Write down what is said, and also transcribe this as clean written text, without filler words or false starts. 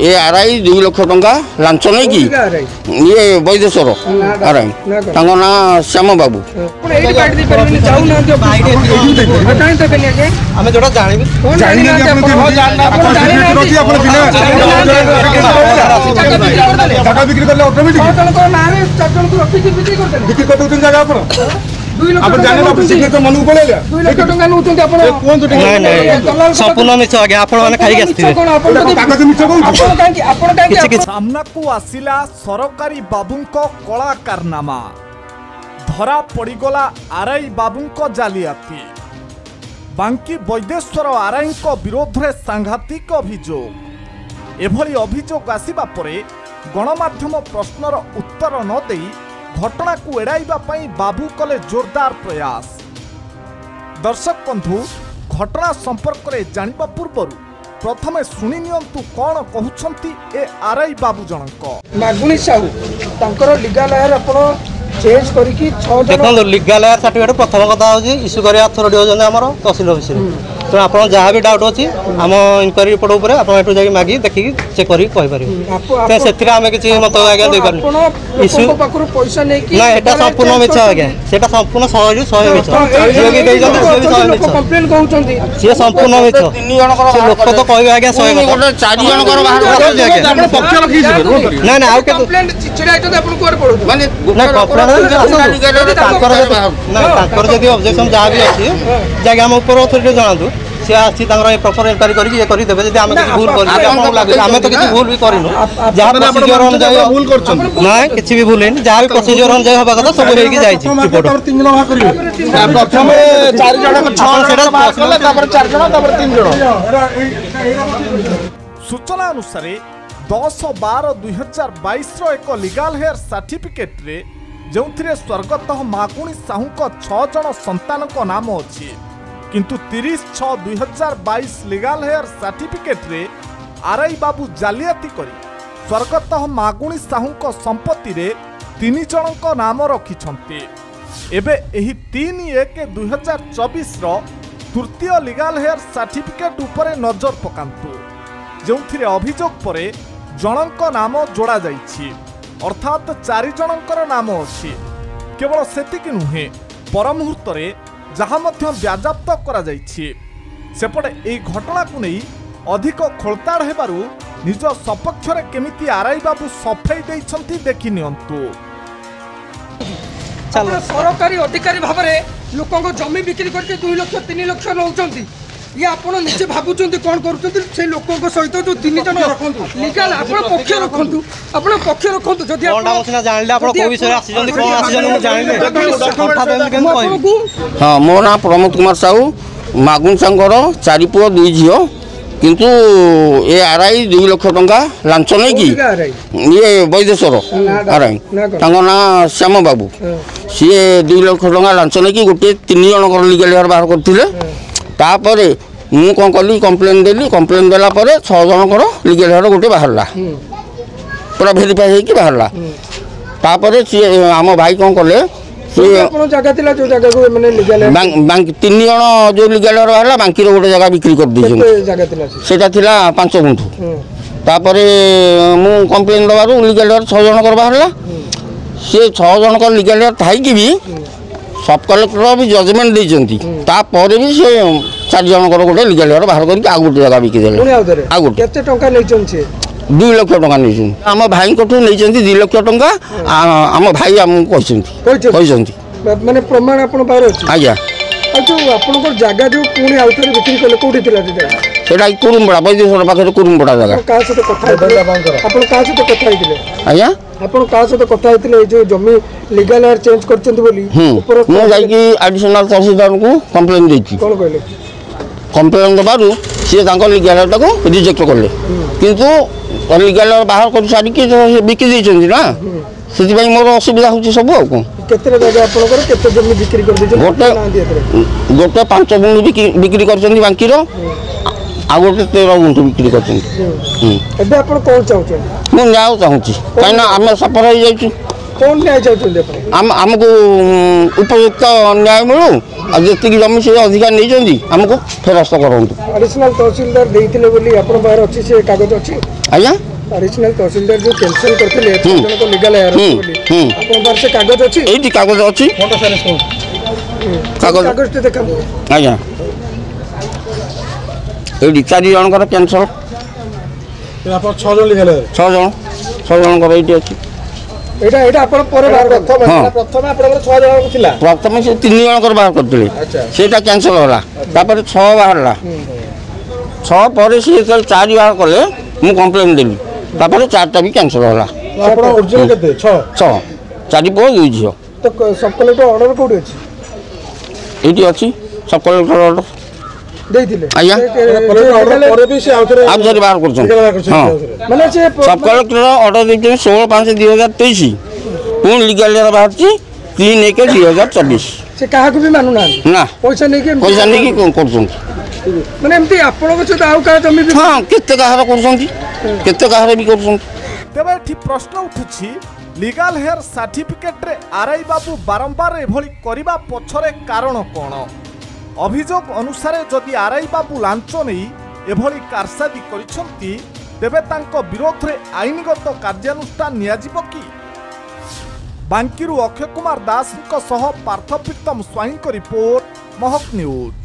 ए RI 2 lakh टंका launch नहीं कि ये वैदेश्वर आरआई तांको ना श्याम बाबू संपूर्ण मिछ आगे आपण माने खाई आस्थिबे सामना को आसिला सरकारी बाबूंको कला कारनामा धरा पड़गला आरआई बाबूंको जालियाती बांकी वैदेश्वर आरआई विरोध में सांघातिक अभियोग एभली अभियोग आसिबा परे गणमाध्यम प्रश्नर उत्तर न देई घटना को एड़ाइबा पई बाबू कले जोरदार प्रयास। दर्शक बंधु घटना संपर्क में जानिबा पूर्वरु प्रथमे सुनि नियंतु कौन कहउछंती ए आरआई बाबू जनक मागुणी साहू तांकर लीगल एयर आपण चेंज करिकी 6 जन देखो लीगल एयर सर्टिफिकेट प्रथम कथा होजी इशू करिया अथॉरिटी होजन हमर तहसील ऑफिस तो आपण जहाँ भी डाउट अच्छी आम इनक्वारी रिपोर्ट उपरे आपण एठु जाई मागी देखि चेक करी कहि परिबे ते सेथिरा हमें किछि मत आगे दे पारु इशू पाखरु पैसा नै कि ना एटा संपूर्ण मिछ आगे सेटा संपूर्ण 100 मिछ जे कि देइ जंदी से 100 मिछ कंप्लेन कहउछंती से संपूर्ण मिछ 3 जन कर लोक तो कहबे आगे 100 गोटे 4 जन कर बाहर आपण पक्ष रखि ना ना आउ के कंप्लेन चिचिडा आइतो आपण कोर पडु माने ना कंप्लेन तांकर जदि ऑब्जेक्शन जहाँ भी अच्छी जाके हम ऊपर अथॉरिटी जणातु से आसी तांकर प्रॉपर इंक्वायरी करके ये करी देबे जदि हम किछि भूल करी आपन लागै हम तो किछि भूल भी करिनो जहाँ प्रोसीजर अनुसार भूल करछन ना किछि भी भूल हैनी जहाँ भी प्रोसीजर अनुसार होबा कथा सब हेकी जाई छि रिपोर्ट 3 जन वहा करिवे प्रथम 4 जन 6 जन बाहर करले तापर 4 जन तापर 3 जन सूचना अनुसार 10/12/2022 रो एक लीगल हेयर सर्टिफिकेट रे जोंथिरे स्वर्गत मागुणी साहू को 6 जन संतान को नाम अछि किंतु 30/6/2022 लीगल हेयर सर्टिफिकेट रे आरआई बाबू जालियाती करी स्वर्गत मागुणी साहू को संपत्ति रे 3 जन को नाम रखिछंती। एबे एही 3/1/2024 रो तृतीय लीगल हेयर सर्टिफिकेट उपरे नजर पकांतु जोंथिरे अभियोग परे जनक नाम जोड़ा जाइछि अर्थात 4 जनकर नाम अछि। केवल सेतिक नुहे पर मुहूर्त जहाँ व्याजाप्त करा जाइछि सेपटे एई घटना को नहीं अधिक खोलताड़ हेबारु निज सपक्ष रे केमिति आरआई बाबू सफाई दैछंती देखि नियंतु। सरकारी अधिकारी भाव में लोक जमी बिक्री करके 2 लाख 3 लाख नौचंती ये आपण निजे भाबुचंती कोन करूचंती से लोकन सहित जो 3 जन लीगल आपण पक्ष रखंतु आपण पक्ष रखंतु जदी कोनडा मसिना जानले आपण को विषय आसीजंती कोन आसीजन मु जानले कथा देल केन कहबी। हां मो ना प्रमोद कुमार साहू मागुन संगर 4 पुओ 2 झियो किंतु ए आरआई 2 लाख टंका लांच नहीं कि ये वैदेश्वर आरआई तांको ना श्याम बाबू सी 2 लाख टंका लांच नहीं कि गोटे 3 जन कर लीगल हेयर बाहर करथिले तापरे मु कौन कली कंप्लेन देली कंप्लेन देला परे 6 जन कर लीगल हेयर गोटे बाहरला पूरा वेरीफाई हे कि बाहरला तापरे आम भाई कौन कले आपण जगह थिला जो जगह को माने लीगल बैंक 3 जन जो लीगल हेयर बाहरला बांकी रो गोटे जगह बिक्री कर दी जगह थिला सेटा थिला 5 गुंठ तापरे मु कंप्लेन दबारु लीगल हेयर 6 जन कर बाहरला से 6 जन कर लीगल हेयर थाई कि भी सब कलेक्टर भी जजमेंट देइचंती तापर भी से 4 जन कर गोटे लीगल हेयर बाहर करके आ गोटे जगह बिकी देले आ गोटे केते टंका लेचन छे 2 लाख टंका नहीं आम भाई को 2 लाख टंका आम भाई आम कहते माने प्रमाण आपण बाहर अछि आज्ञा जो आपण को जगह जो पुणी आउथरे बिक्री कले कोठी थिला सेटा कुरुमबड़ा वैदेश्वर पाखे कुरुमबड़ा जगह का से कथा आपण का से कथा हितले आज्ञा आपण का से कथा हितले जो जमी लीगल एयर चेंज करचंत बोली ऊपर मो जाई कि एडिशनल तहसीलदार को कंप्लेन देछि कोन कहले कंप्लेन दबारु से तांको लीगल एयर को रिजेक्ट करले किंतु लीगल एयर बाहर कर सारी कि बिकी दैछंती ना सेति भाई मोर असुविधा होछि सब आ को केते जगह आपण कर केते जमी बिक्री कर दैछ गोटे 5 गुंठ बिक्री करचंती बांकी रो आ गोटे 13 गुंठ बिक्री करचंती एबे आपण कोन चाहउछ मु न्याय चाहूची काइना हम सफर हो जाइछु कोन न्याय चाहउछ हमको उपयुक्त न्याय मिलू आ जति जमी से अधिकार नहीं जंदी हमको फेरस्त करंतु एडिशनल तहसीलदार देइतिले बोली आपण बाहर अछि से कागज अछि आज्ञा एडिशनल तहसीलदार जो कैंसिल करथिले जन को लीगल हेयर बोली आपन पास से कागज अछि एटी कागज अछि कागज कागज ते देखा आज्ञा एटी 4 जनकर कैंसल आप 6 जन लिखले 6 जनकर एटी अछि एटा एटा आपन पर बाहर प्रथम प्रथम आपन 6 जन को थिला प्रथम से 3 जनकर बाहर करथिले सेटा कैंसल होला तापर 6 बाहरला 6 पर से 4 बाहर कले मु कंप्लेन देली तापर 4टा भी कैंसल होला आपन ओरिजिनल केते 6 4 पुओ 2 झियो तो सब कलेक्टर ऑर्डर कोड अछि एटी अछि सब कलेक्टर ऑर्डर देथिले आज्ञा कलेक्टर ऑर्डर करे भी से आउथरे आप जरी बाहर करछन हां माने से सब कलेक्टर ऑर्डर देते 16/5/2023 पुन लीगल हेयर बाहर छी 3/1/2024 से काहा को भी मानु ना ना पैसा नहीं के पैसा नहीं कि करछन माने एमती आपन को से आउ का जमी भी हां केते काहर करछन केते काहर भी करछन तेबे एठी प्रश्न उठुछि लीगल हेयर सर्टिफिकेट रे आरआई बाबू बारंबार एभली करिबा पछरे कारण कोन अभियोग अनुसार जदि आरआई बाबू लांच नहीं एभली कारसादी करिसंती तेबे तांको विरोध रे आईनगत कार्यानुष्ठान नियाजिबो कि बांकीरू अक्षय कुमार दास सह पार्थ प्रीतम स्वाईं को रिपोर्ट महक न्यूज।